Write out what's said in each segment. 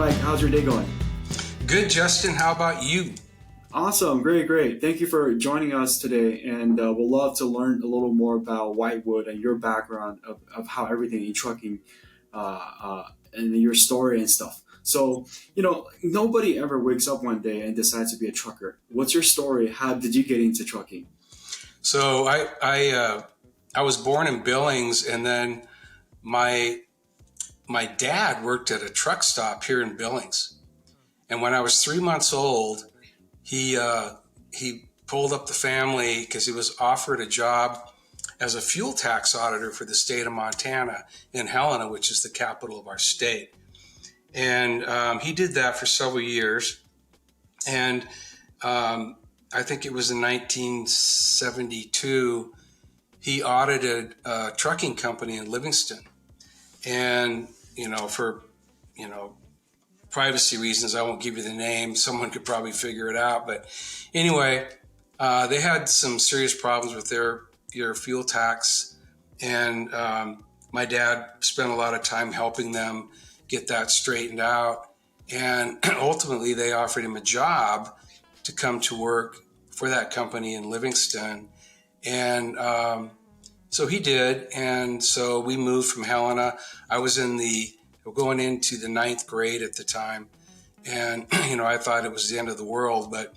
Mike. How's your day going? Good, Justin. How about you? Awesome. Great. Thank you for joining us today. And we'll love to learn a little more about Whitewood and your background of how everything in trucking and your story and stuff. So, nobody ever wakes up one day and decides to be a trucker. What's your story? How did you get into trucking? So I was born in Billings, and then my dad worked at a truck stop here in Billings. And when I was 3 months old, he pulled up the family because he was offered a job as a fuel tax auditor for the state of Montana in Helena, which is the capital of our state. And he did that for several years. And I think it was in 1972, he audited a trucking company in Livingston. And, for, privacy reasons, I won't give you the name. Someone could probably figure it out. But anyway, they had some serious problems with their fuel tax. And my dad spent a lot of time helping them get that straightened out. And ultimately, they offered him a job to come to work for that company in Livingston. And so he did. And so we moved from Helena. I was going into the 9th grade at the time. And, I thought it was the end of the world, but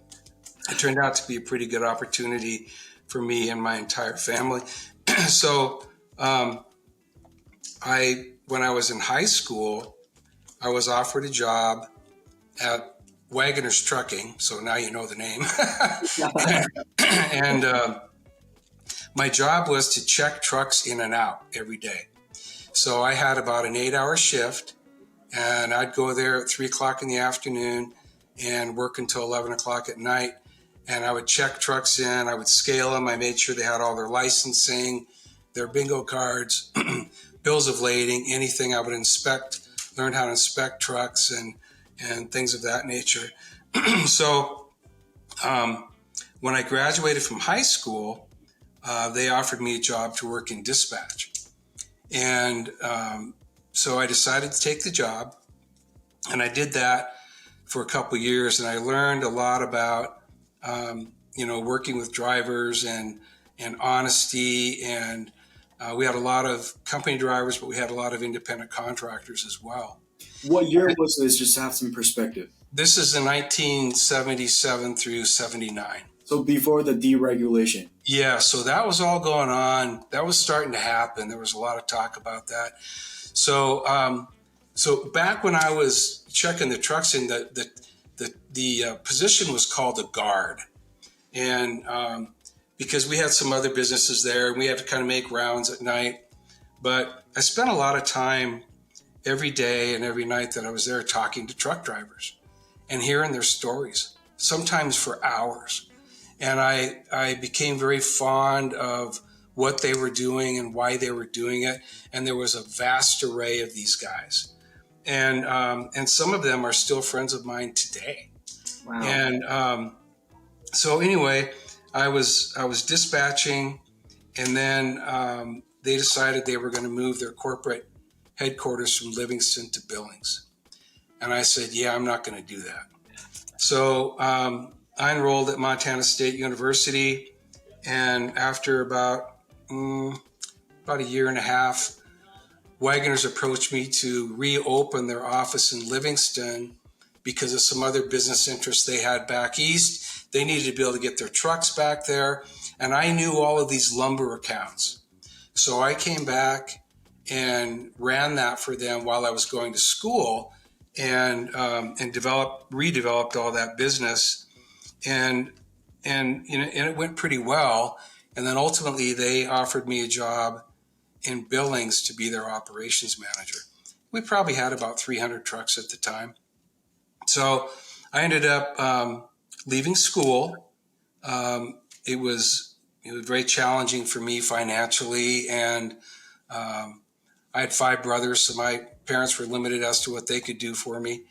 it turned out to be a pretty good opportunity for me and my entire family. So when I was in high school, I was offered a job at Wagoner's Trucking. So now you know the name. And my job was to check trucks in and out every day. So I had about an 8-hour shift, and I'd go there at 3 o'clock in the afternoon and work until 11 o'clock at night. And I would check trucks in, I would scale them. I made sure they had all their licensing, their bingo cards, bills of lading, anything. I would learn how to inspect trucks and things of that nature. So when I graduated from high school, they offered me a job to work in dispatch. And so I decided to take the job, and I did that for a couple of years, and I learned a lot about, working with drivers and honesty. And we had a lot of company drivers, but we had a lot of independent contractors as well. What year was this, just to have some perspective? This is in 1977 through 79. So before the deregulation. Yeah, so that was all going on. That was starting to happen. There was a lot of talk about that. So so back when I was checking the trucks in, the position was called a guard. And because we had some other businesses there, and we had to kind of make rounds at night. But I spent a lot of time every day and every night that I was there talking to truck drivers and hearing their stories, sometimes for hours. And I became very fond of what they were doing and why they were doing it. And there was a vast array of these guys. And some of them are still friends of mine today. Wow. And so anyway, I was dispatching, and then they decided they were going to move their corporate headquarters from Livingston to Billings. And I said, yeah, I'm not going to do that. So I enrolled at Montana State University, and after about a year and a half, Wagoner's approached me to reopen their office in Livingston because of some other business interests they had back east. They needed to be able to get their trucks back there, and I knew all of these lumber accounts. So I came back and ran that for them while I was going to school, and redeveloped all that business. And it went pretty well. And then ultimately they offered me a job in Billings to be their operations manager. We probably had about 300 trucks at the time. So I ended up leaving school. It was very challenging for me financially, and I had 5 brothers, so my parents were limited as to what they could do for me.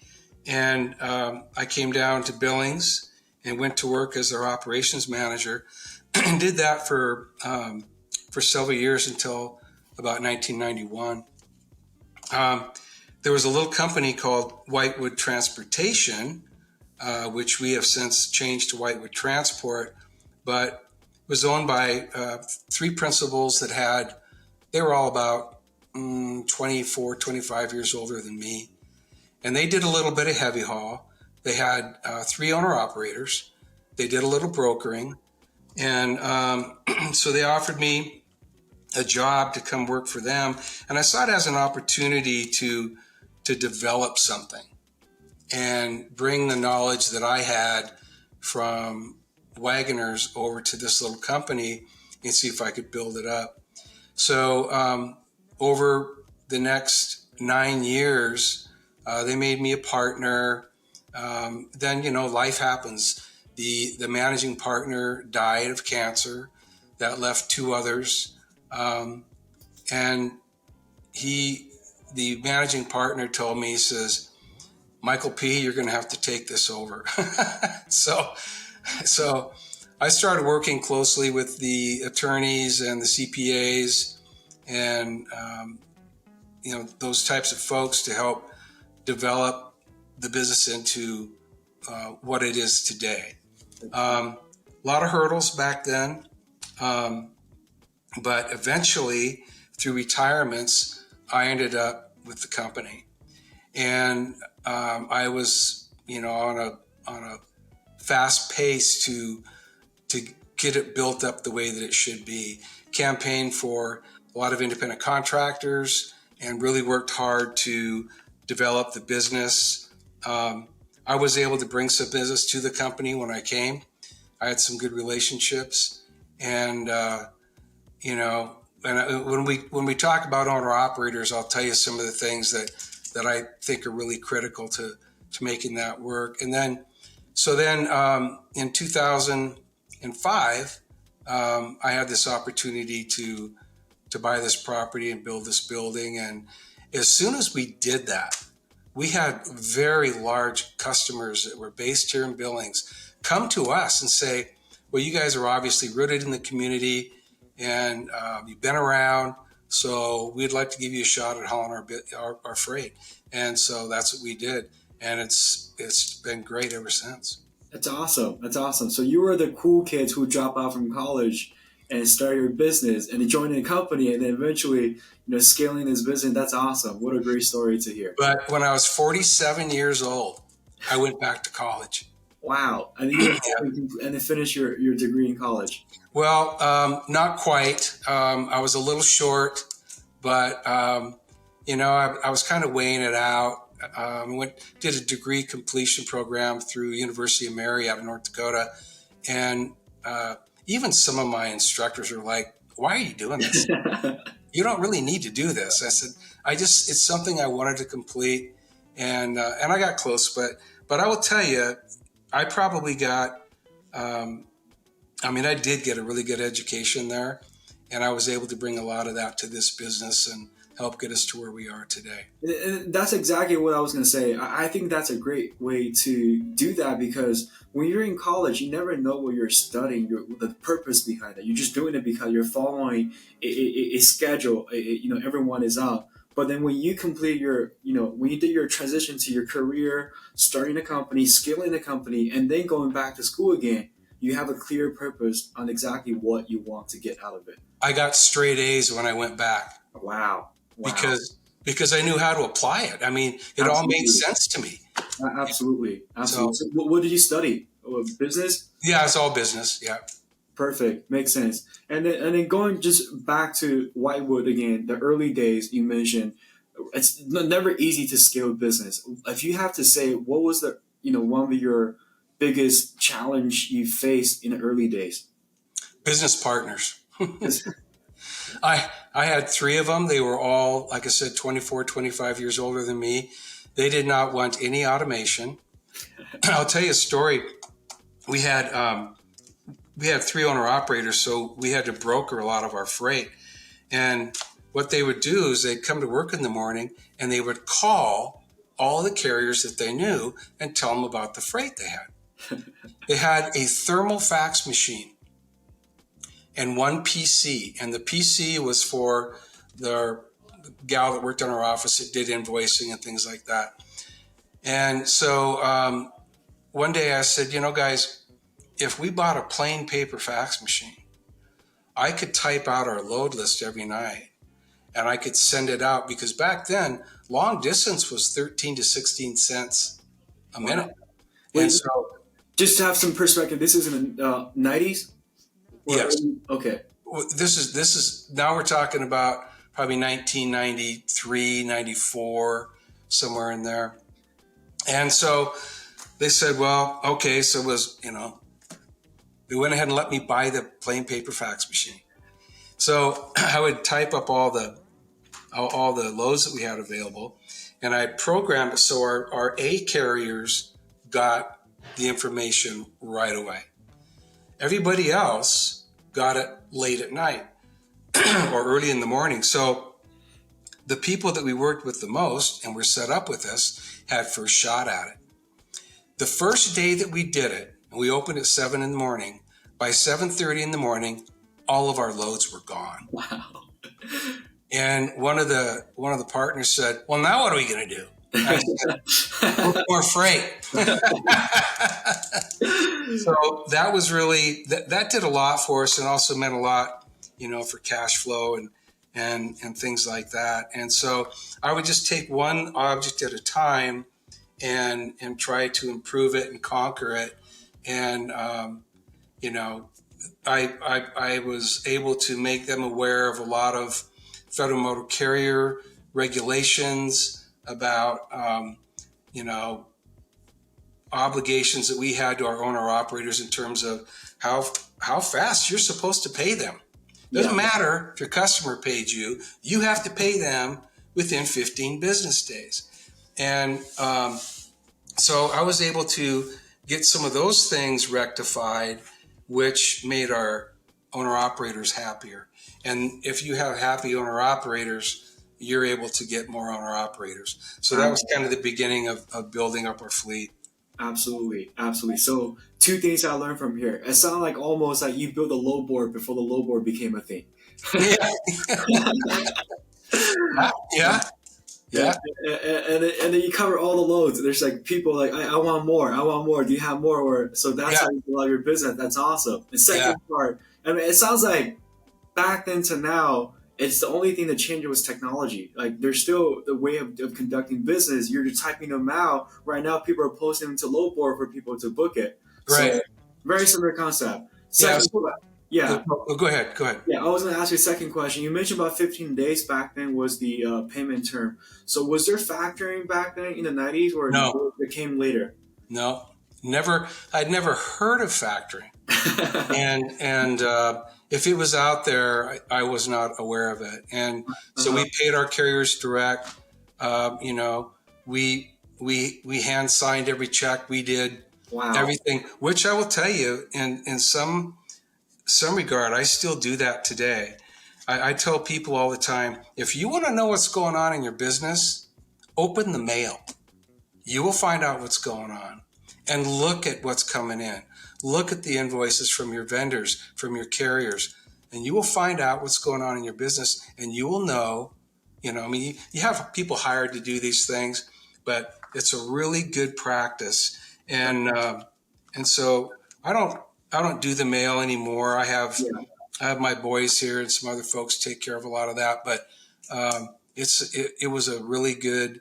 And I came down to Billings and went to work as their operations manager, and did that for several years until about 1991. there was a little company called Whitewood Transportation, which we have since changed to Whitewood Transport, but it was owned by three principals they were all about 24, 25 years older than me. And they did a little bit of heavy haul. They had three owner operators. They did a little brokering. And so they offered me a job to come work for them. And I saw it as an opportunity to develop something and bring the knowledge that I had from Wagoners over to this little company and see if I could build it up. So over the next 9 years, they made me a partner. Then, life happens. The managing partner died of cancer. That left two others. And the managing partner told me, he says, Michael P., you're going to have to take this over. So I started working closely with the attorneys and the CPAs and, those types of folks to help develop the business into what it is today. A lot of hurdles back then, but eventually through retirements, I ended up with the company. And I was, on a fast pace to get it built up the way that it should be. Campaigned for a lot of independent contractors and really worked hard to develop the business. I was able to bring some business to the company when I came. I had some good relationships, and when we talk about owner operators, I'll tell you some of the things that I think are really critical to making that work. And then in 2005, I had this opportunity to buy this property and build this building. And as soon as we did that, we had very large customers that were based here in Billings come to us and say, well, you guys are obviously rooted in the community and you've been around, so we'd like to give you a shot at hauling our freight. And so that's what we did. And it's been great ever since. That's awesome. That's awesome. So you were the cool kids who drop out from college and start your business and join a company and then eventually, scaling this business. That's awesome. What a great story to hear. But when I was 47 years old, I went back to college. Wow. And then finish your degree in college. Well, not quite. I was a little short, but, I was kind of weighing it out. Did a degree completion program through University of Mary out of North Dakota. And even some of my instructors were like, why are you doing this? You don't really need to do this. I said, it's something I wanted to complete. And I got close, but I will tell you, I probably got, I did get a really good education there, and I was able to bring a lot of that to this business and help get us to where we are today. And that's exactly what I was going to say. I think that's a great way to do that because when you're in college, you never know what you're studying, the purpose behind it. You're just doing it because you're following a schedule. Everyone is up. But then when you complete when you did your transition to your career, starting a company, scaling the company, and then going back to school again, you have a clear purpose on exactly what you want to get out of it. I got straight A's when I went back. Wow. Because I knew how to apply it. It all made sense to me. Absolutely. So what did you study? Business? Yeah, it's all business. Yeah. Perfect. Makes sense. And then going just back to Whitewood again, the early days you mentioned, it's never easy to scale business. If you have to say, what was the one of your biggest challenge you faced in the early days? Business partners. I had three of them. They were all, like I said, 24, 25 years older than me. They did not want any automation. I'll tell you a story. We had three owner operators, so we had to broker a lot of our freight. And what they would do is they'd come to work in the morning and they would call all the carriers that they knew and tell them about the freight they had. They had a thermal fax machine and one PC, and the PC was for their gal that worked in our office that did invoicing and things like that. And so one day I said, guys, if we bought a plain paper fax machine, I could type out our load list every night and I could send it out, because back then long distance was 13 to 16 cents a minute. Wow. And Wait, so, just to have some perspective, this is in the 90s? yes, Okay. this is now we're talking about probably 1993, 94, somewhere in there. And so they said, well, okay. So it was, they went ahead and let me buy the plain paper fax machine. So I would type up all the loads that we had available, and I programmed it so our A carriers got the information right away. Everybody else got it late at night or early in the morning. So the people that we worked with the most and were set up with us had first shot at it. The first day that we did it, and we opened at 7 in the morning, by 7:30 in the morning, all of our loads were gone. Wow. And one of the partners said, well, now what are we going to do? I said, more freight. So that was really, that did a lot for us, and also meant a lot, for cash flow and things like that. And so I would just take one object at a time and try to improve it and conquer it. And, I was able to make them aware of a lot of Federal Motor Carrier regulations about, obligations that we had to our owner operators in terms of how fast you're supposed to pay them. Doesn't matter if your customer paid you, you have to pay them within 15 business days. And so I was able to get some of those things rectified, which made our owner operators happier. And if you have happy owner operators, you're able to get more owner operators. So that was kind of the beginning of building up our fleet. Absolutely, absolutely. So two things I learned from here. It sounded like almost like you built a low board before the low board became a thing. Yeah. Yeah. Yeah. And then you cover all the loads. There's like people like, I want more. I want more. Do you have more? Or so that's how you love your business. That's awesome. The second part, I mean, it sounds like back then to now, it's the only thing that changed was technology. Like there's still the way of conducting business. You're just typing them out. Right now, people are posting them to low board for people to book it. Right. So very similar concept. Second, yeah. Go ahead. Yeah, I was going to ask you a second question. You mentioned about 15 days back then was the payment term. So was there factoring back then in the 90s, or no, it came later? No, never. I'd never heard of factoring, and if it was out there, I was not aware of it. And so we paid our carriers direct. We hand signed every check. We did everything, which I will tell you, in some regard, I still do that today. I tell people all the time, if you want to know what's going on in your business, open the mail. You will find out what's going on, and look at what's coming in. Look at the invoices from your vendors, from your carriers, and you will find out what's going on in your business, and you will know, you have people hired to do these things, but it's a really good practice. And so I don't do the mail anymore. I have my boys here and some other folks take care of a lot of that, but it was a really good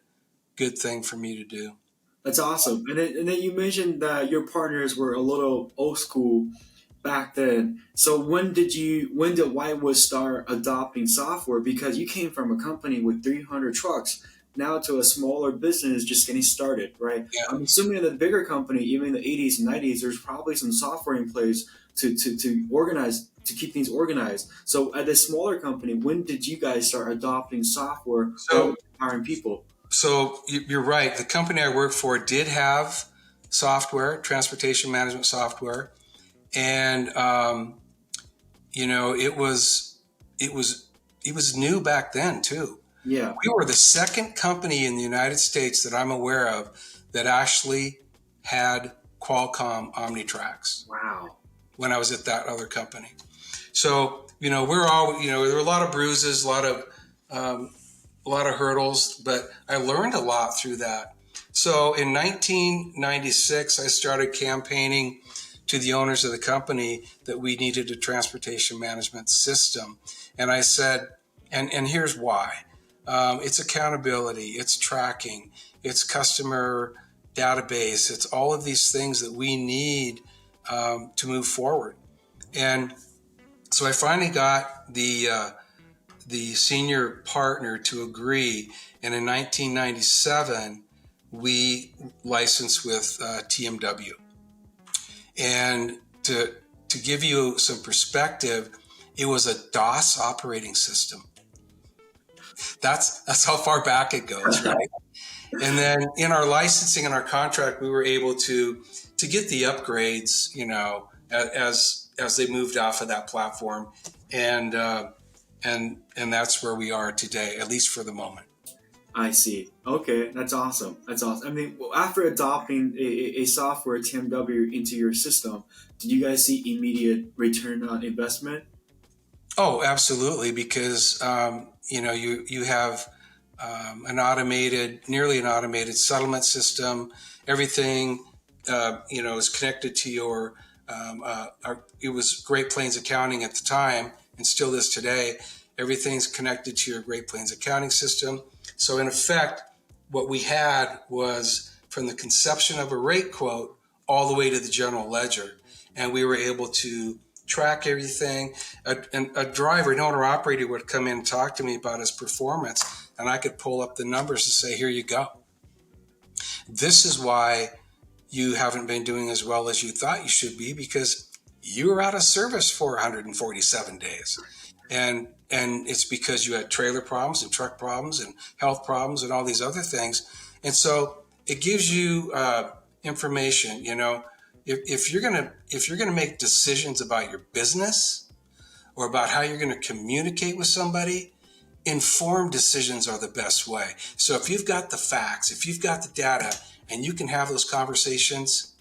thing for me to do. That's awesome. And then you mentioned that your partners were a little old school back then. So when did Whitewood start adopting software? Because you came from a company with 300 trucks now to a smaller business just getting started, right? Yeah. I'm assuming in the bigger company, even in the 80s and 90s, there's probably some software in place to organize, to keep things organized. So at a smaller company, when did you guys start adopting software or hiring people? So you're right. The company I work for did have software, transportation management software, and it was new back then too. Yeah, we were the second company in the United States that I'm aware of that actually had Qualcomm OmniTrax. Wow. When I was at that other company, so we're all there were a lot of bruises, a lot of a lot of hurdles, but I learned a lot through that. So in 1996, I started campaigning to the owners of the company that we needed a transportation management system. And I said, and here's why. It's accountability, it's tracking, it's customer database, it's all of these things that we need to move forward. And so I finally got the senior partner to agree. And in 1997, we licensed with TMW. And to give you some perspective, it was a DOS operating system. That's how far back it goes, right? And then in our licensing and our contract, we were able to get the upgrades, as they moved off of that platform, and and that's where we are today, at least for the moment. I see. Okay, that's awesome. That's awesome. I mean, after adopting a software TMW into your system, did you guys see immediate return on investment? Oh, absolutely, because you have nearly an automated settlement system. Everything is connected to your. It was Great Plains Accounting at the time, and still is today. Everything's connected to your Great Plains accounting system. So in effect, what we had was from the conception of a rate quote all the way to the general ledger, and we were able to track everything. A driver, an owner operator, would come in and talk to me about his performance, and I could pull up the numbers and say, here you go. This is why you haven't been doing as well as you thought you should be, because you were out of service for 147 days. And it's because you had trailer problems and truck problems and health problems and all these other things. And so it gives you information. If you're gonna make decisions about your business or about how you're going to communicate with somebody, informed decisions are the best way. So if you've got the facts, if you've got the data, and you can have those conversations,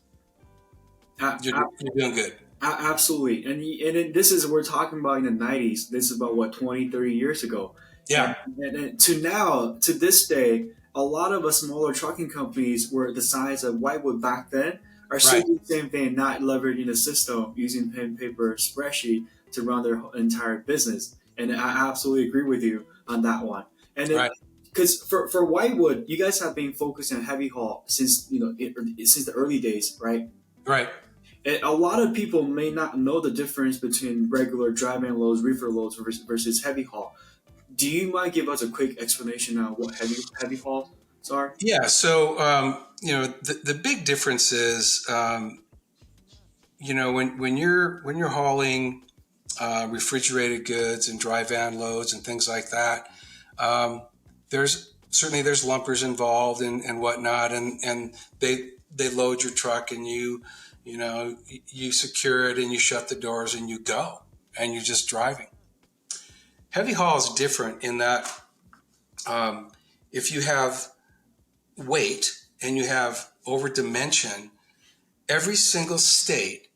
Uh, you're doing good. Absolutely. This is, we're talking about in the 90s. This is about what, 20, 30 years ago. Yeah. And to now, to this day, a lot of the smaller trucking companies were the size of Whitewood back then are still Right. doing the same thing, not leveraging the system, using pen, paper, spreadsheet to run their entire business. And I absolutely agree with you on that one. And then, Right. because for Whitewood, you guys have been focusing on heavy haul since since the early days, right? Right. And a lot of people may not know the difference between regular dry van loads, reefer loads versus heavy haul. Do you mind give us a quick explanation on what heavy hauls are? Yeah. So the big difference is when you're hauling refrigerated goods and dry van loads and things like that. There's lumpers involved and whatnot, and they load your truck, and you secure it and you shut the doors and you go, and you're just driving. Heavy haul is different in that if you have weight and you have over dimension, every single state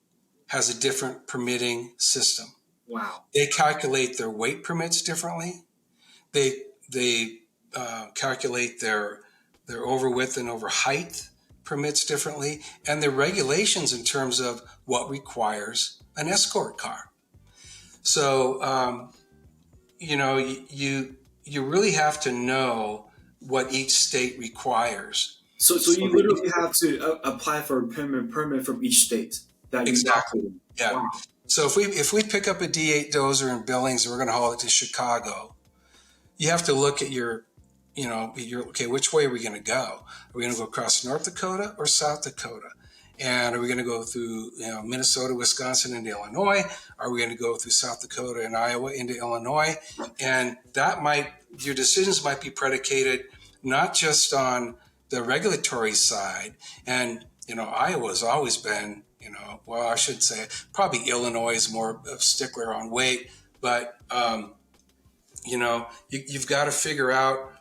has a different permitting system. Wow. They calculate their weight permits differently. They calculate their over width and over height permits differently, and their regulations in terms of what requires an escort car. So you really have to know what each state requires. So So you literally have to apply for a permit from each state that you exactly, operate in. yeah. Wow. So if we pick up a D8 dozer in Billings and we're going to haul it to Chicago, you have to look at okay, which way are we going to go? Are we going to go across North Dakota or South Dakota? And are we going to go through Minnesota, Wisconsin, into Illinois? Are we going to go through South Dakota and Iowa into Illinois? And your decisions might be predicated not just on the regulatory side. And Iowa's always been, well, I should say probably Illinois is more of a stickler on weight, but you've got to figure out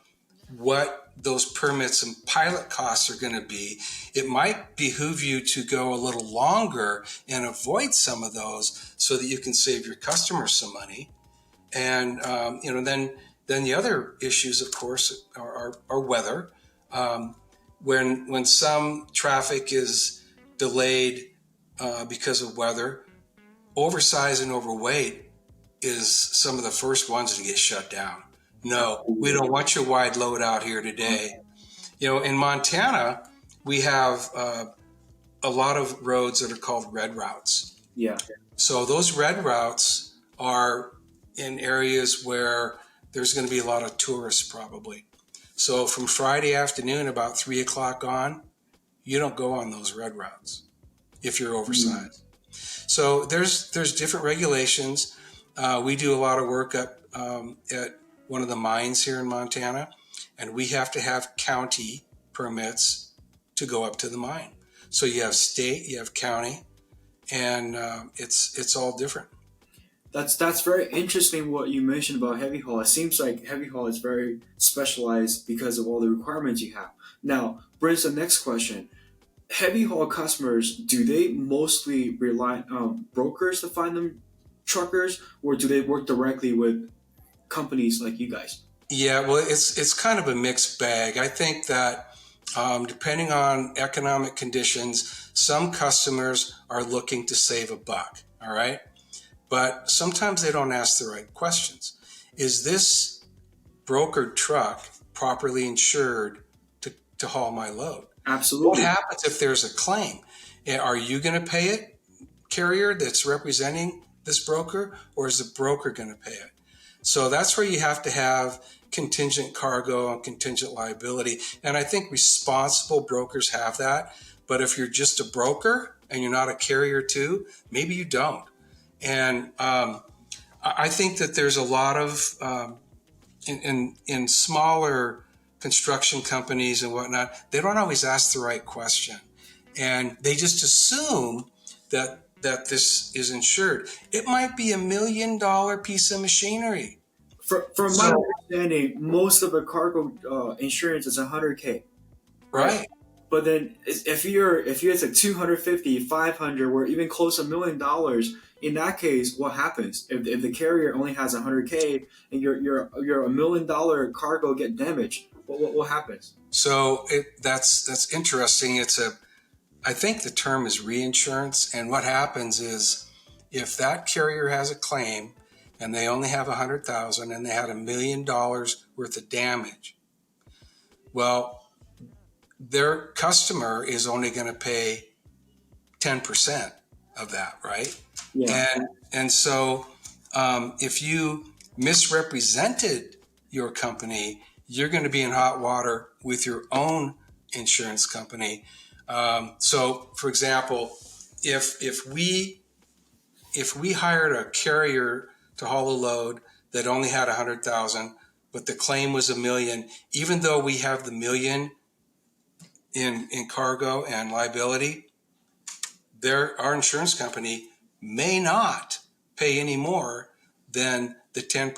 what those permits and pilot costs are going to be. It might behoove you to go a little longer and avoid some of those so that you can save your customers some money. And then Then the other issues, of course, are weather. Um, when some traffic is delayed because of weather, oversize and overweight is some of the first ones to get shut down. No, we don't want your wide load out here today. In Montana, we have a lot of roads that are called red routes. Yeah. So those red routes are in areas where there's going to be a lot of tourists probably. So from Friday afternoon, about 3 o'clock on, you don't go on those red routes if you're oversized. So there's different regulations. We do a lot of work at one of the mines here in Montana, and we have to have county permits to go up to the mine. So you have state, you have county, and it's all different. That's very interesting what you mentioned about heavy haul. It seems like heavy haul is very specialized because of all the requirements you have. Now, brings the next question. Heavy haul customers, do they mostly rely on brokers to find them truckers, or do they work directly with companies like you guys? Yeah, well, it's kind of a mixed bag. I think that depending on economic conditions, some customers are looking to save a buck. All right. But sometimes they don't ask the right questions. Is this brokered truck properly insured to haul my load? What Absolutely. happens if there's a claim? Are you going to pay it, carrier that's representing this broker, or is the broker going to pay it? So that's where you have to have contingent cargo and contingent liability. And I think responsible brokers have that. But if you're just a broker and you're not a carrier too, maybe you don't. And I think that there's a lot of in smaller construction companies and whatnot, they don't always ask the right question, and they just assume that this is insured. It might be $1 million piece of machinery. From my So understanding, most of the cargo insurance is 100K, right? right. But then if it's like 250, 500, or even close to $1 million, in that case, what happens if the carrier only has 100K and your $1 million cargo get damaged? What happens? So that's interesting. I think the term is reinsurance, and what happens is if that carrier has a claim and they only have 100,000 and they had $1 million worth of damage, well, their customer is only going to pay 10% of that, right? Yeah, And so if you misrepresented your company, you're going to be in hot water with your own insurance company. So, for example, if we hired a carrier to haul a load that only had 100,000, but the claim was $1 million, even though we have the $1 million in cargo and liability, our insurance company may not pay any more than the 10%.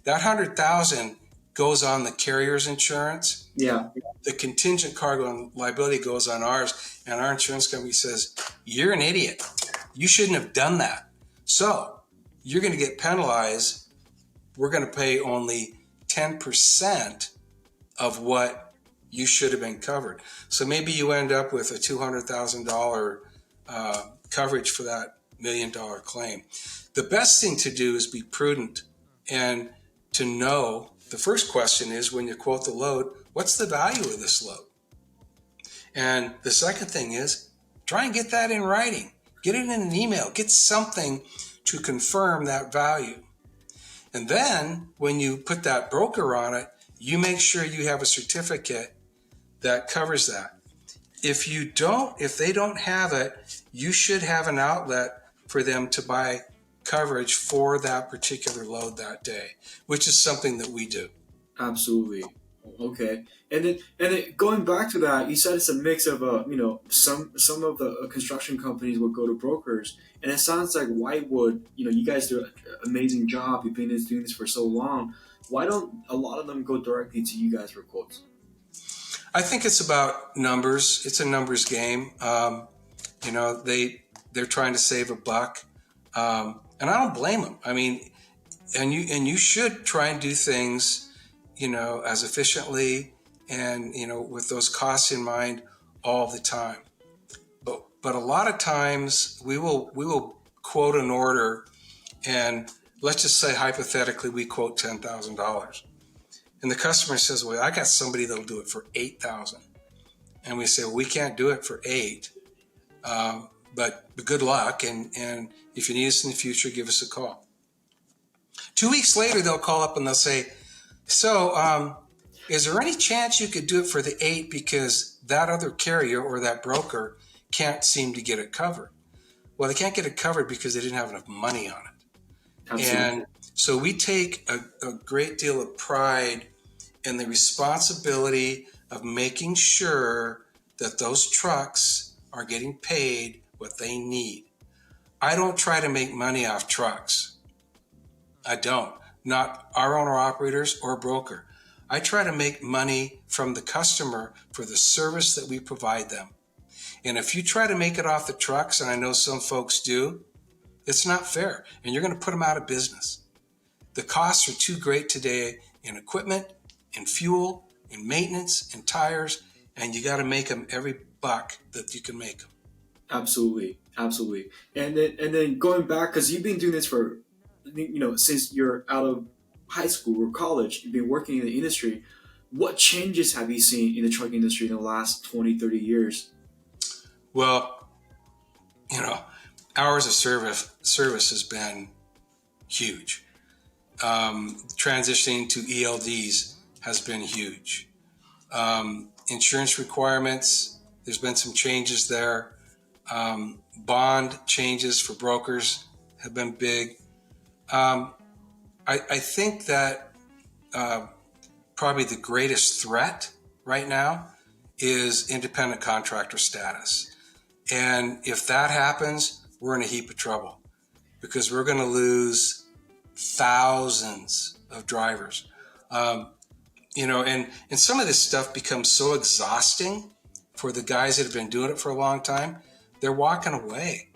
That 100,000 goes on the carrier's insurance. yeah, The contingent cargo and liability goes on ours, and our insurance company says, "You're an idiot. You shouldn't have done that. So you're going to get penalized. We're going to pay only 10% of what you should have been covered." So maybe you end up with a $200,000 coverage for that $1 million claim. The best thing to do is be prudent and to know. The first question is, when you quote the load, what's the value of this load? And the second thing is, try and get that in writing. Get it in an email. Get something to confirm that value. And then when you put that broker on it, you make sure you have a certificate that covers that. If they don't have it, you should have an outlet for them to buy coverage for that particular load that day, which is something that we do. absolutely. Okay, and then going back to that, you said it's a mix of some of the construction companies will go to brokers, and it sounds like Whitewood. You guys do an amazing job. You've been doing this for so long. Why don't a lot of them go directly to you guys for quotes? I think it's about numbers. It's a numbers game. They're trying to save a buck, and I don't blame them. I mean, and you should try and do things, as efficiently and with those costs in mind all the time. But a lot of times we will quote an order, and let's just say hypothetically we quote $10,000, and the customer says, "Well, I got somebody that'll do it for 8,000," and we say, "Well, we can't do it for 8. But good luck, and if you need us in the future, give us a call." 2 weeks later, they'll call up and they'll say, "So, is there any chance you could do it for the 8 because that other carrier or that broker can't seem to get it covered?" Well, they can't get it covered because they didn't have enough money on it. Absolutely. And so we take a great deal of pride in the responsibility of making sure that those trucks are getting paid what they need. I don't try to make money off trucks. I don't. Not our owner operators or broker. I try to make money from the customer for the service that we provide them. And if you try to make it off the trucks, and I know some folks do, it's not fair. And you're going to put them out of business. The costs are too great today in equipment, in fuel, in maintenance, in tires, and you got to make them every buck that you can make them. Absolutely, absolutely. And then going back, because you've been doing this for, since you're out of high school or college, you've been working in the industry. What changes have you seen in the truck industry in the last 20, 30 years? Well, you know, hours of service has been huge. Transitioning to ELDs has been huge. Insurance requirements, there's been some changes there. Bond changes for brokers have been big. I think that probably the greatest threat right now is independent contractor status. And if that happens, we're in a heap of trouble because we're going to lose thousands of drivers. And some of this stuff becomes so exhausting for the guys that have been doing it for a long time. They're walking away.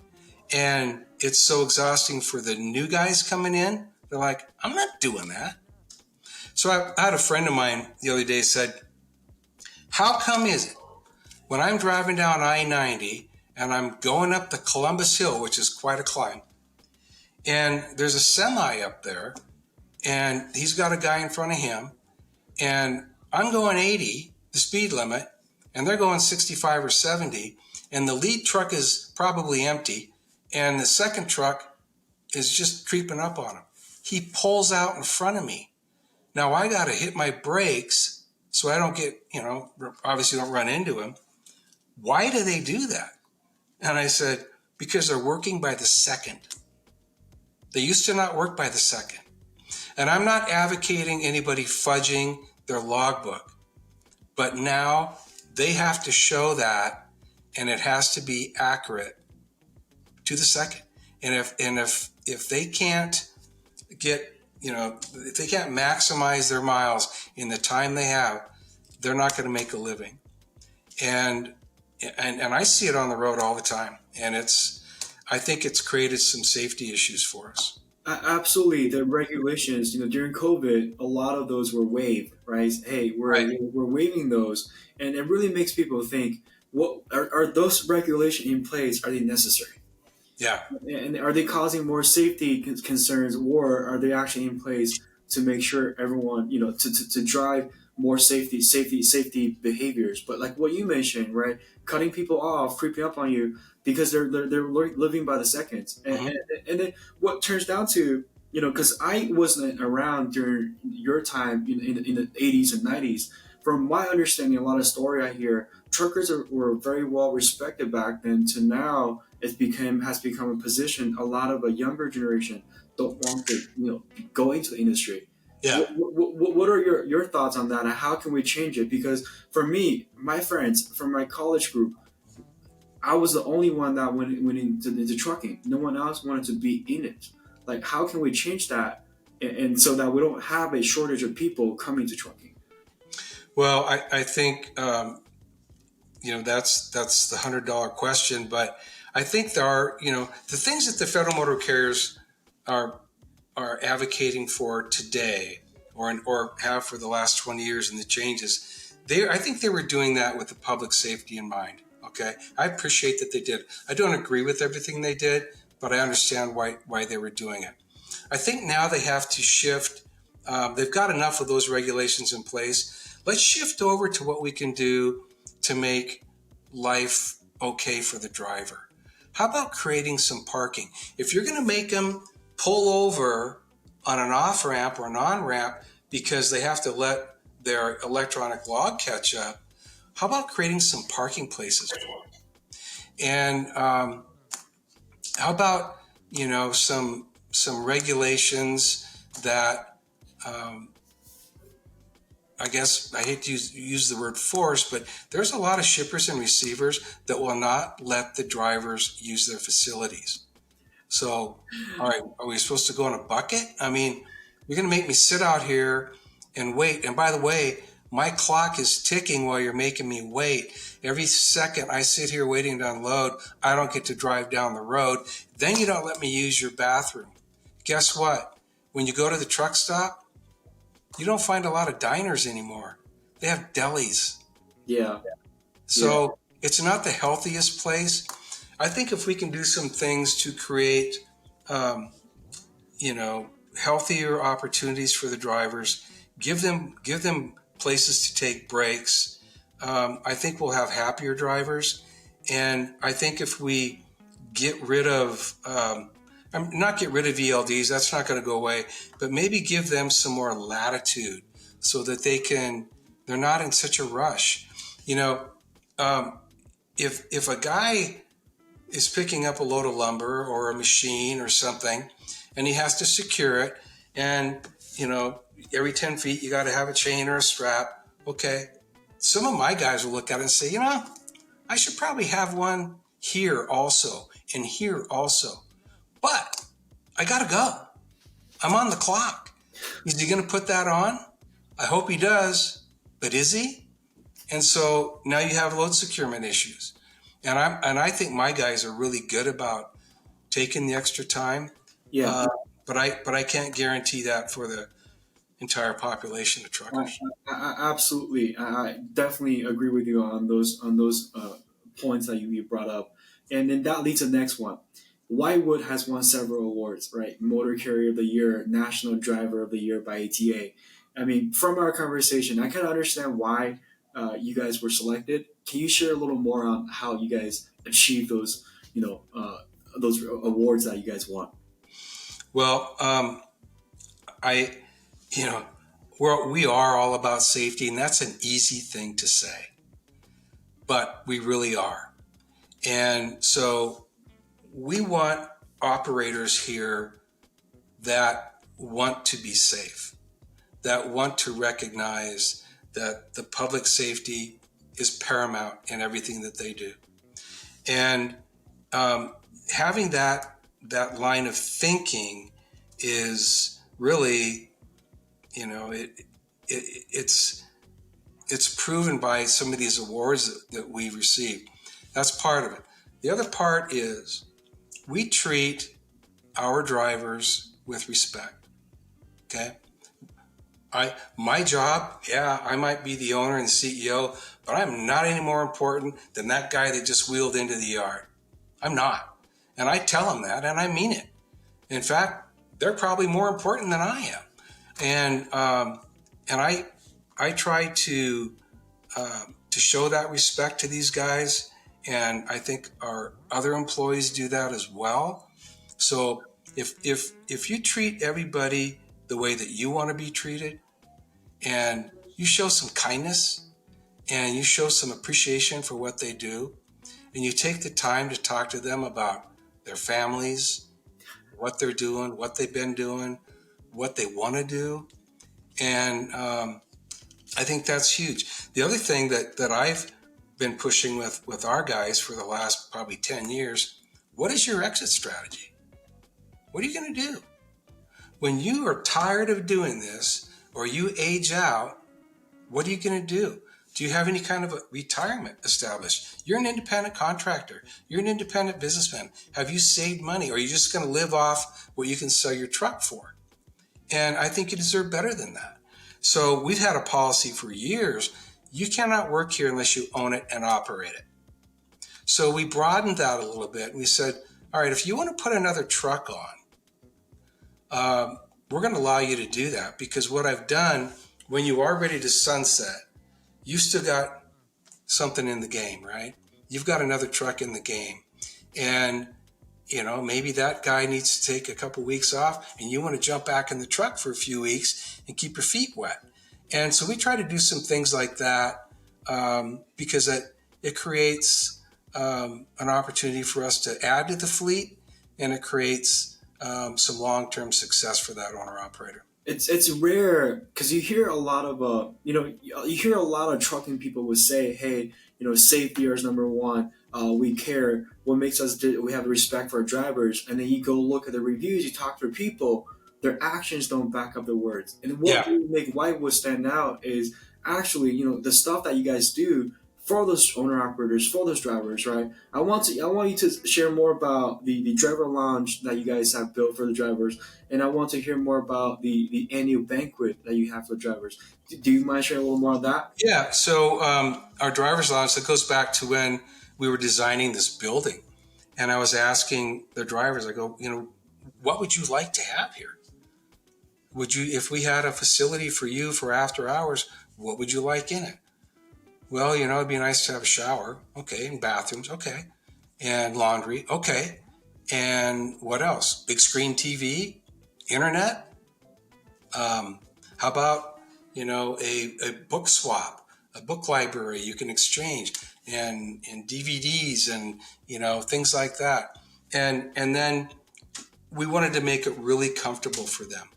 And it's so exhausting for the new guys coming in. They're like, "I'm not doing that." So I had a friend of mine the other day said, "How come is it when I'm driving down I-90 and I'm going up the Columbus Hill, which is quite a climb, and there's a semi up there, and he's got a guy in front of him, and I'm going 80, the speed limit, and they're going 65 or 70, and the lead truck is probably empty, and the second truck is just creeping up on him. He pulls out in front of me. Now I got to hit my brakes so I don't get, obviously don't run into him. Why do they do that?" And I said, "Because they're working by the second. They used to not work by the second." And I'm not advocating anybody fudging their logbook, but now they have to show that, and it has to be accurate to the second. And if they can't get, if they can't maximize their miles in the time they have, they're not going to make a living. And I see it on the road all the time, and I think it's created some safety issues for us. Absolutely, the regulations. During COVID, a lot of those were waived. Right? Hey, we're Right. we're waiving those, and it really makes people think: what are those regulations in place? Are they necessary? Yeah. And are they causing more safety concerns, or are they actually in place to make sure everyone, to drive more safety behaviors? But like what you mentioned, right, cutting people off, creeping up on you because they're living by the seconds, and, Mm-hmm. and, and then what turns down to, because I wasn't around during your time in the 80s and 90s. From my understanding, a lot of story I hear, truckers were very well respected back then. To now, has become a position a lot of a younger generation don't want to go into the industry. Yeah. What are your thoughts on that, and how can we change it? Because for me, my friends from my college group, I was the only one that went into trucking. No one else wanted to be in it. Like, how can we change that, and so that we don't have a shortage of people coming to trucking? Well, I think that's the $100 question, but I think there are the things that the federal motor carriers are are advocating for today, or have for the last 20 years in the changes, I think they were doing that with the public safety in mind. Okay, I appreciate that they did. I don't agree with everything they did, but I understand why they were doing it. I think now they have to shift. They've got enough of those regulations in place. Let's shift over to what we can do to make life okay for the driver. How about creating some parking? If you're going to make them pull over on an off ramp or an on ramp because they have to let their electronic log catch up, how about creating some parking places for them? And how about some regulations that I guess I hate to use the word force, but there's a lot of shippers and receivers that will not let the drivers use their facilities. So, all right, are we supposed to go in a bucket? I mean, you're going to make me sit out here and wait. And by the way, my clock is ticking while you're making me wait. Every second I sit here waiting to unload, I don't get to drive down the road. Then you don't let me use your bathroom. Guess what? When you go to the truck stop, you don't find a lot of diners anymore. They have delis. Yeah. Yeah. So it's not the healthiest place. I think if we can do some things to create, um, healthier opportunities for the drivers, give them places to take breaks. I think we'll have happier drivers, and I think if we get rid of, not get rid of ELDs, that's not going to go away, but maybe give them some more latitude so that they're not in such a rush. You know, if a guy is picking up a load of lumber or a machine or something, and he has to secure it, and every 10 feet you got to have a chain or a strap. Okay, some of my guys will look at it and say, I should probably have one here also and here also, but I gotta go. I'm on the clock. Is he going to put that on? I hope he does, but is he? And so now you have load securement issues. And I think my guys are really good about taking the extra time. Yeah. But I can't guarantee that for the entire population of truckers. Absolutely. I definitely agree with you on those points that you brought up, and then that leads to the next one. Whitewood has won several awards, right? Motor Carrier of the Year, National Driver of the Year by ATA. I mean, from our conversation, I kind of understand why you guys were selected. Can you share a little more on how you guys achieved those awards that you guys won? Well, I, you know, we are all about safety, and that's an easy thing to say, but we really are. And so we want operators here that want to be safe, that want to recognize that the public safety is paramount in everything that they do. And having that line of thinking is really, it's proven by some of these awards that we've received. That's part of it. The other part is we treat our drivers with respect. Okay. My job, yeah, I might be the owner and CEO, but I'm not any more important than that guy that just wheeled into the yard. I'm not. And I tell them that, and I mean it. In fact, they're probably more important than I am. And I try to show that respect to these guys, and I think our other employees do that as well. So if you treat everybody the way that you want to be treated, and you show some kindness, and you show some appreciation for what they do, and you take the time to talk to them about their families, what they're doing, what they've been doing, what they want to do, and I think that's huge. The other thing that I've been pushing with our guys for the last probably 10 years, what is your exit strategy? What are you going to do? When you are tired of doing this, or you age out, what are you going to do? Do you have any kind of a retirement established? You're an independent contractor. You're an independent businessman. Have you saved money? Or are you just going to live off what you can sell your truck for? And I think you deserve better than that. So we've had a policy for years. You cannot work here unless you own it and operate it. So we broadened that a little bit. We said, all right, if you want to put another truck on, we're going to allow you to do that, because what I've done, when you are ready to sunset, you still got something in the game, right? You've got another truck in the game. And maybe that guy needs to take a couple weeks off and you want to jump back in the truck for a few weeks and keep your feet wet. And so we try to do some things like that, because it creates an opportunity for us to add to the fleet, and it creates some long-term success for that owner operator. It's rare because you hear a lot of you hear a lot of trucking people would say, hey, safety is number one. We care. What makes us we have respect for our drivers, and then you go look at the reviews, you talk to people, their actions don't back up their words. And what Yeah. really make Whitewood stand out is actually the stuff that you guys do for those owner operators, for those drivers, right? I want you to share more about the driver lounge that you guys have built for the drivers, and I want to hear more about the annual banquet that you have for drivers. Do you mind sharing a little more of that? Yeah. So our driver's lounge, that goes back to when we were designing this building. And I was asking the drivers, I go, what would you like to have here? Would you, if we had a facility for you for after hours, what would you like in it? Well, it'd be nice to have a shower. Okay. And bathrooms. Okay. And laundry. Okay. And what else? Big screen TV, internet. How about, a book swap, a book library you can exchange, and DVDs, and, things like that. And then we wanted to make it really comfortable for them.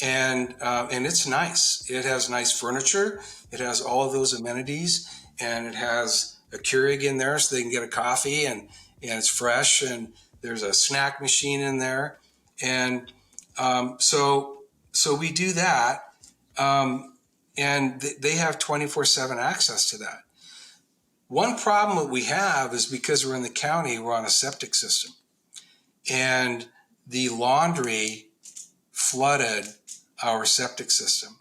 And it's nice. It has nice furniture. It has all of those amenities, and it has a Keurig in there so they can get a coffee, and it's fresh, and there's a snack machine in there. And so we do that, and they have 24/7 access to that. One problem that we have is, because we're in the county, we're on a septic system, and the laundry flooded our septic system.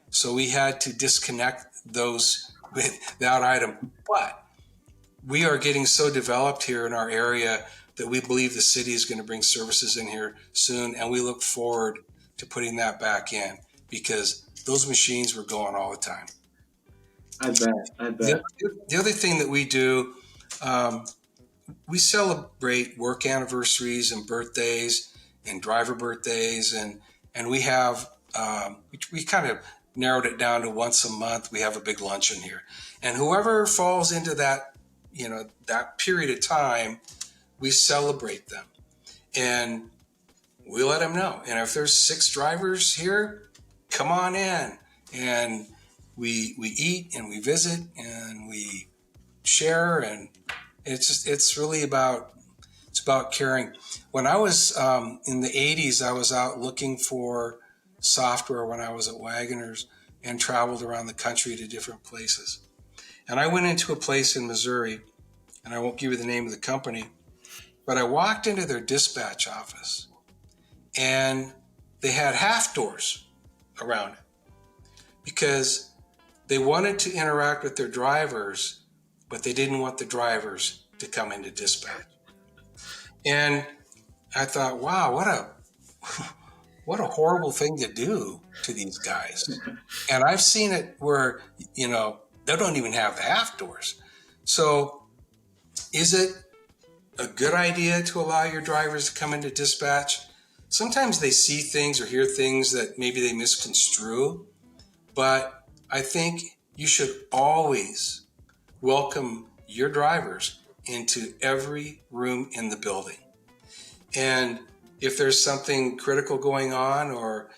So we had to disconnect those with that item. But we are getting so developed here in our area that we believe the city is going to bring services in here soon. And we look forward to putting that back in, because those machines were going all the time. I bet. I The, bet. the other thing that we do, um, we celebrate work anniversaries and birthdays and driver birthdays, and we have we kind of narrowed it down to once a month. We have a big luncheon here, and whoever falls into that that period of time, we celebrate them, and we let them know. And if there's 6 drivers here, come on in, and we eat and we visit and we share, and it's really about caring. When I was in the 80s, I was out looking for software when I was at Wagoners, and traveled around the country to different places. And I went into a place in Missouri, and I won't give you the name of the company, but I walked into their dispatch office, and they had half doors around it, because they wanted to interact with their drivers, but they didn't want the drivers to come into dispatch. And I thought, wow, what a horrible thing to do to these guys. And I've seen it where, they don't even have the half doors. So is it a good idea to allow your drivers to come into dispatch? Sometimes they see things or hear things that maybe they misconstrue, but I think you should always welcome your drivers into every room in the building. And if there's something critical going on, or,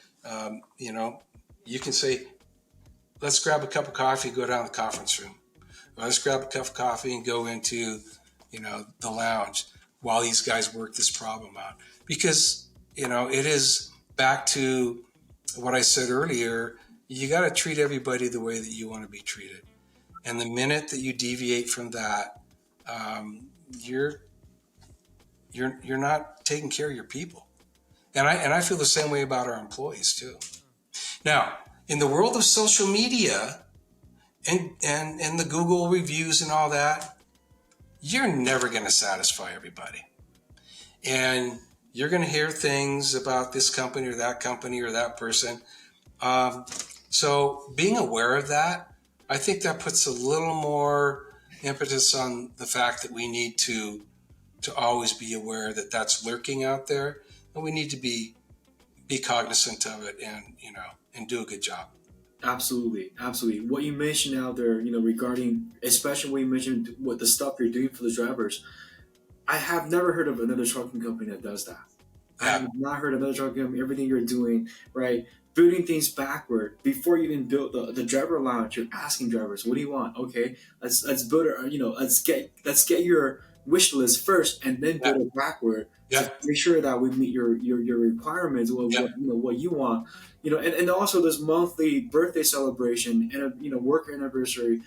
you can say, let's grab a cup of coffee, go down to the conference room. Or let's grab a cup of coffee and go into, the lounge while these guys work this problem out. Because, it is back to what I said earlier. You got to treat everybody the way that you want to be treated. And the minute that you deviate from that, you're not taking care of your people. And I feel the same way about our employees too. Now, in the world of social media and the Google reviews and all that, you're never going to satisfy everybody. And you're going to hear things about this company or that person. Um, so being aware of that, I think that puts a little more impetus on the fact that we need to always be aware that that's lurking out there, and we need to be cognizant of it, and and do a good job. Absolutely, absolutely. What you mentioned out there, regarding, especially when you mentioned what the stuff you're doing for the drivers, I have never heard of another trucking company that does that. I Yeah, have not heard of another trucking company. Everything you're doing, right? Building things backward before you even build the driver lounge. You're asking drivers, "What do you want?" Okay, let's build it. Let's get your wish list first, and then yeah, build it backward to yeah, make sure that we meet your requirements. yeah, What you want. And also this monthly birthday celebration and a work anniversary,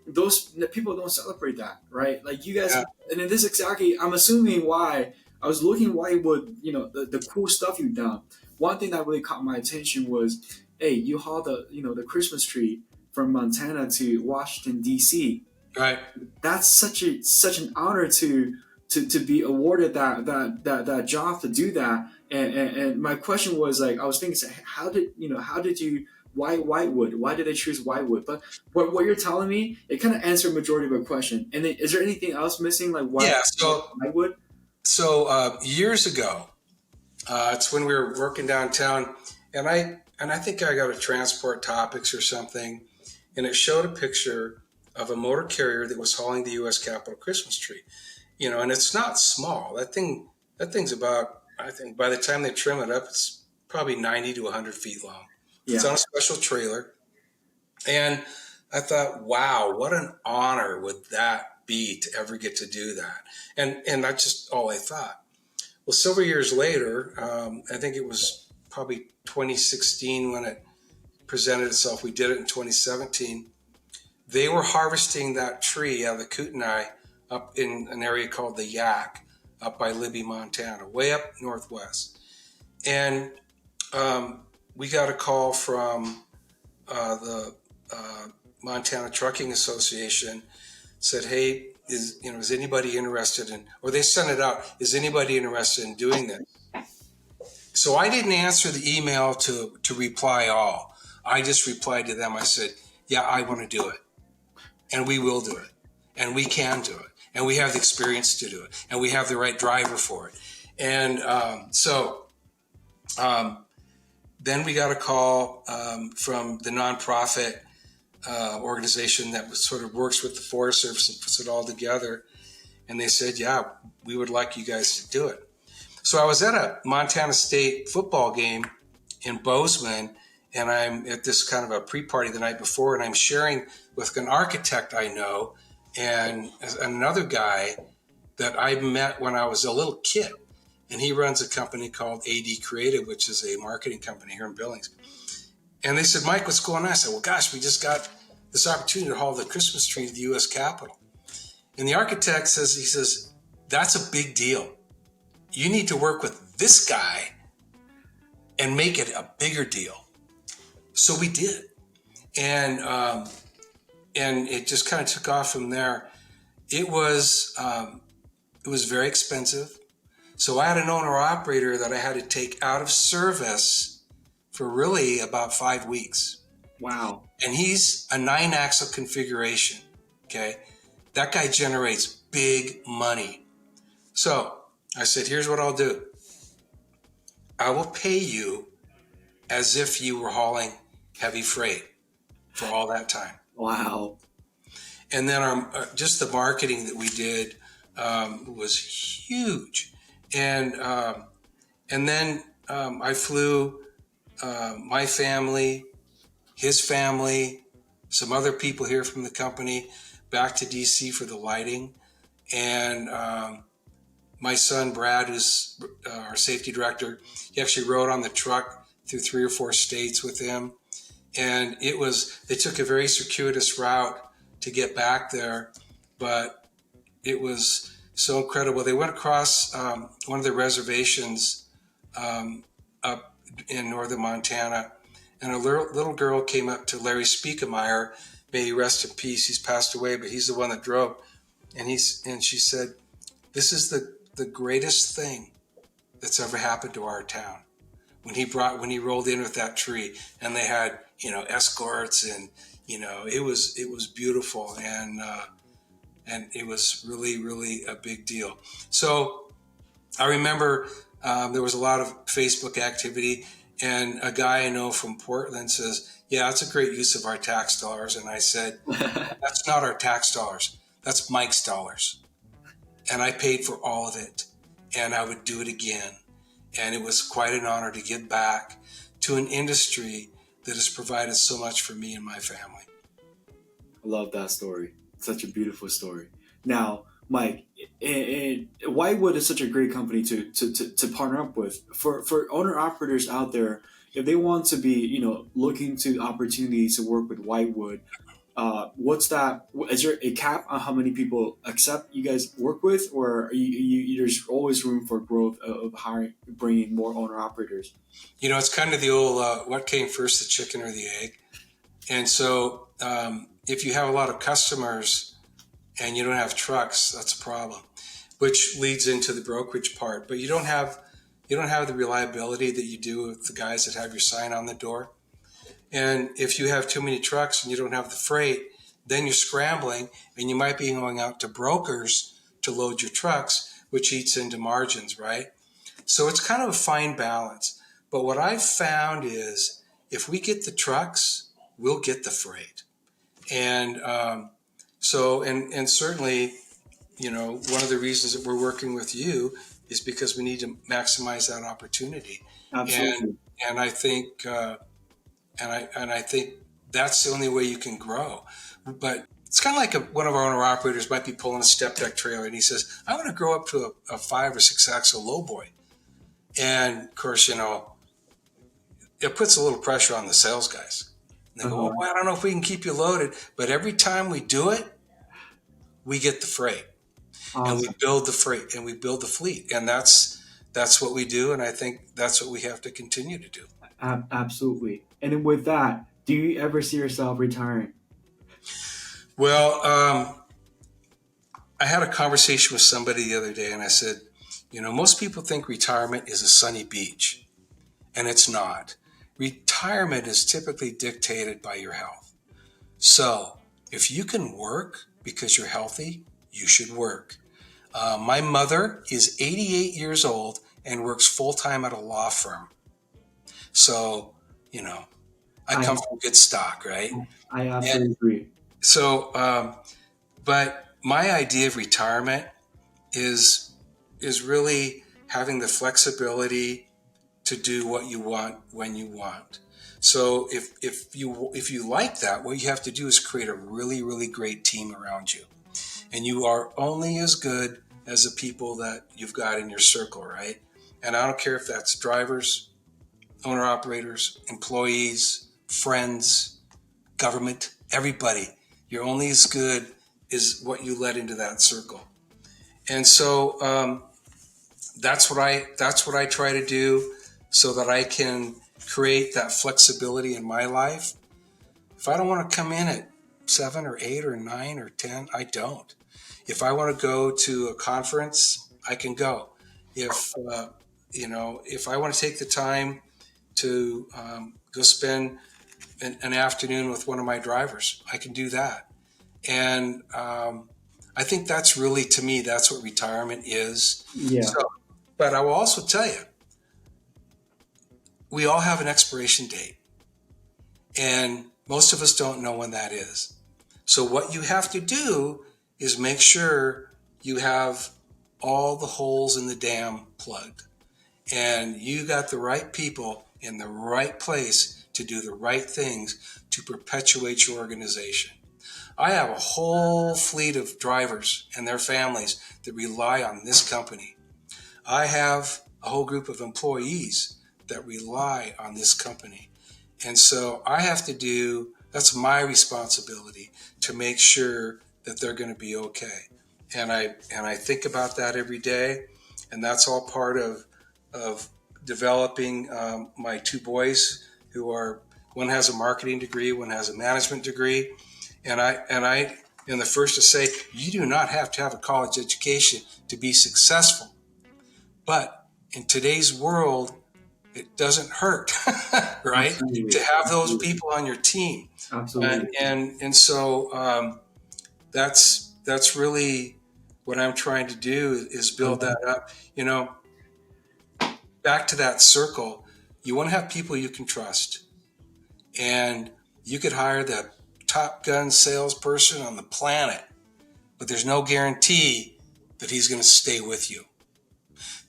those people don't celebrate that, right? Like you guys, yeah, and then this exactly, I'm assuming why I was looking why would the cool stuff you've done. One thing that really caught my attention was, hey, you hauled the Christmas tree from Montana to Washington D.C. right. That's such an honor to be awarded that job to do that. And my question was, like, I was thinking, how did you, why Whitewood? Why did they choose Whitewood? But what you're telling me, it kind of answered majority of the question. And then, is there anything else missing? Like, why Yeah. Whitewood? So years ago, it's when we were working downtown, and I think I got a Transport Topics or something, and it showed a picture of a motor carrier that was hauling the U.S. Capitol Christmas tree. And it's not small. That thing's about, I think by the time they trim it up, it's probably 90 to 100 feet long. It's Yeah. on a special trailer, and I thought, wow, what an honor would that be to ever get to do that. And that's just all I thought. Well, several years later, I think it was probably 2016 when it presented itself. We did it in 2017. They were harvesting that tree out of the Kootenai up in an area called the Yak, up by Libby, Montana, way up northwest. And we got a call from the Montana Trucking Association. Said, "Hey, is anybody interested in?" Or they sent it out. Is anybody interested in doing this? So I didn't answer the email to reply all. I just replied to them. I said, "Yeah, I want to do it, and we will do it, and we can do it, and we have the experience to do it, and we have the right driver for it." And um, then we got a call from the nonprofit organization that was, sort of works with the Forest Service and puts it all together. And they said, "Yeah, we would like you guys to do it." So I was at a Montana State football game in Bozeman, and I'm at this kind of a pre-party the night before, and I'm sharing with an architect I know and another guy that I met when I was a little kid. And he runs a company called AD Creative, which is a marketing company here in Billings. And they said, "Mike, what's going on?" I said, "Well, gosh, we just got this opportunity to haul the Christmas tree to the U.S. Capitol." And the architect says, "That's a big deal. You need to work with this guy and make it a bigger deal." So we did. And it just kind of took off from there. It was very expensive. So I had an owner operator that I had to take out of service for really about 5 weeks. Wow. And he's a 9-axle configuration. Okay. That guy generates big money. So I said, "Here's what I'll do. I will pay you as if you were hauling heavy freight for all that time." Wow. And then just the marketing that we did was huge. And then I flew my family, his family, some other people here from the company back to DC for the lighting. And my son, Brad, who's our safety director, he actually rode on the truck through 3 or 4 states with him. And they took a very circuitous route to get back there, but it was so incredible. They went across one of the reservations up in northern Montana. And a little girl came up to Larry Spiekemeyer, may he rest in peace. He's passed away, but he's the one that drove. And she said, "This is the greatest thing that's ever happened to our town." When he rolled in with that tree, and they had escorts, and it was beautiful, and it was really really a big deal. So I remember there was a lot of Facebook activity, and a guy I know from Portland says, "Yeah, it's a great use of our tax dollars." And I said, "That's not our tax dollars. That's Mike's dollars." And I paid for all of it, and I would do it again. And it was quite an honor to give back to an industry that has provided so much for me and my family. I love that story. Such a beautiful story. Now, Mike, Whitewood is such a great company to partner up with. For owner operators out there, if they want to be, looking to opportunities to work with Whitewood, what's that? Is there a cap on how many people accept you guys work with, or there's always room for growth of hiring, bringing more owner operators? It's kind of the old what came first, the chicken or the egg? And so if you have a lot of customers and you don't have trucks, that's a problem, which leads into the brokerage part. But you don't have the reliability that you do with the guys that have your sign on the door. And if you have too many trucks and you don't have the freight, then you're scrambling, and you might be going out to brokers to load your trucks, which eats into margins, right? So it's kind of a fine balance. But what I've found is if we get the trucks, we'll get the freight. And and certainly, one of the reasons that we're working with you is because we need to maximize that opportunity. And Absolutely. and I think and I think that's the only way you can grow. But it's kind of like one of our owner operators might be pulling a step deck trailer, and he says, "I want to grow up to a 5 or 6 axle lowboy." And of course, it puts a little pressure on the sales guys. And they go, "Well, Uh-huh. boy, I don't know if we can keep you loaded." But every time we do it, we get the freight, and we Awesome. build the freight, and we build the fleet. And that's what we do. And I think that's what we have to continue to do. Absolutely. And then with that, do you ever see yourself retiring? Well, I had a conversation with somebody the other day, and I said, most people think retirement is a sunny beach, and it's not. Retirement is typically dictated by your health. So if you can work because you're healthy, you should work. My mother is 88 years old and works full time at a law firm. So, you know, I I come from good stock, right? I And absolutely agree. so, but my idea of retirement is really having the flexibility to do what you want when you want. So if you like that, what you have to do is create a really really great team around you, and you are only as good as the people that you've got in your circle, right? And I don't care if that's drivers, owner operators, employees, friends, government, everybody. You're only as good as what you let into that circle. And so that's what I try to do so that I can create that flexibility in my life. If I don't want to come in at 7 or 8 or 9 or 10, I don't. If I want to go to a conference, I can go. If I want to take the time to go spend an afternoon with one of my drivers, I can do that. And I think that's really, to me, that's what retirement is. Yeah. So, but I will also tell you, we all have an expiration date, and most of us don't know when that is. So, what you have to do is make sure you have all the holes in the dam plugged, and you got the right people in the right place to do the right things to perpetuate your organization. I have a whole fleet of drivers and their families that rely on this company. I have a whole group of employees that rely on this company. And so I have to that's my responsibility to make sure that they're going to be okay. And I think about that every day. And that's all part of developing my two boys, who are, one has a marketing degree, one has a management degree, and I am the first to say you do not have to have a college education to be successful, but in today's world, it doesn't hurt, right? To Absolutely. have those Absolutely. people on your team, Absolutely. and so that's really what I'm trying to do, is I build love that up. You know, back to that circle, you want to have people you can trust, and you could hire the top gun salesperson on the planet, but there's no guarantee that he's going to stay with you,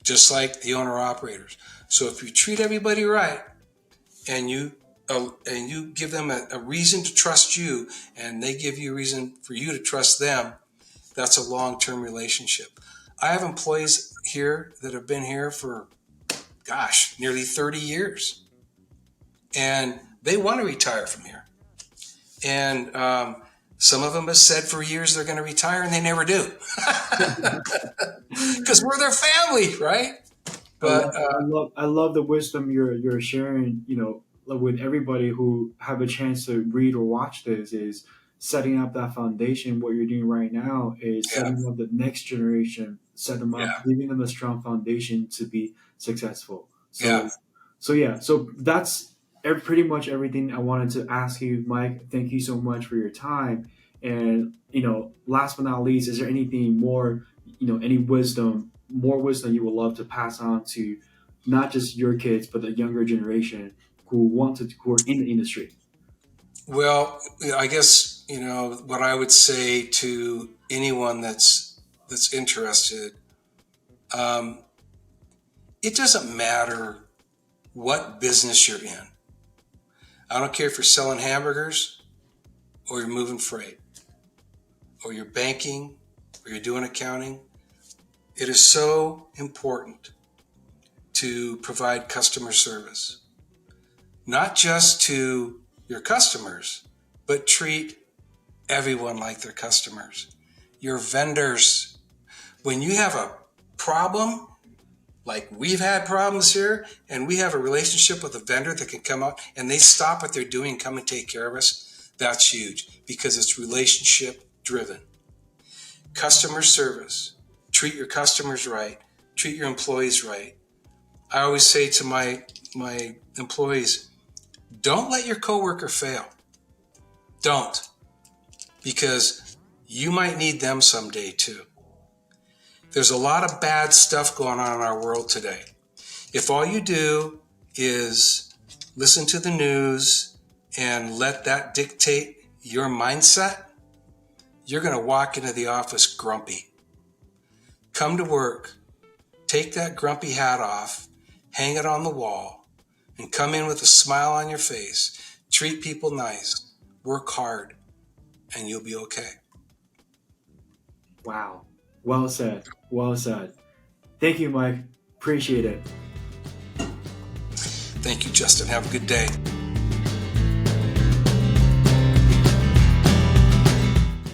just like the owner operators. So if you treat everybody right, and you give them a reason to trust you, and they give you a reason for you to trust them, that's a long-term relationship. I have employees here that have been here for, gosh, nearly 30 years, and they want to retire from here. And some of them have said for years they're going to retire, and they never do, because we're their family, right? But I love the wisdom you're sharing. You know, with everybody who have a chance to read or watch this, is setting up that foundation. What you're doing right now is yeah, setting up the next generation, set them up, yeah, giving them a strong foundation to be successful. yeah. So yeah, so that's pretty much everything I wanted to ask you, Mike. Thank you so much for your time. And last but not least, is there anything more, any wisdom, more wisdom you would love to pass on to not just your kids, but the younger generation who are in the industry? Well, I guess what I would say to anyone that's interested. Um, it doesn't matter what business you're in. I don't care if you're selling hamburgers, or you're moving freight, or you're banking, or you're doing accounting. It is so important to provide customer service, not just to your customers, but treat everyone like their customers. Your vendors, when you have a problem, like we've had problems here, and we have a relationship with a vendor that can come out and they stop what they're doing and come and take care of us, that's huge, because it's relationship driven. Customer service, treat your customers right, treat your employees right. I always say to my employees, don't let your coworker fail. Don't, because you might need them someday too. There's a lot of bad stuff going on in our world today. If all you do is listen to the news and let that dictate your mindset, you're going to walk into the office grumpy. Come to work, take that grumpy hat off, hang it on the wall, and come in with a smile on your face. Treat people nice, work hard, and you'll be okay. Wow. Well said. Well said. Thank you, Mike. Appreciate it. Thank you, Justin. Have a good day.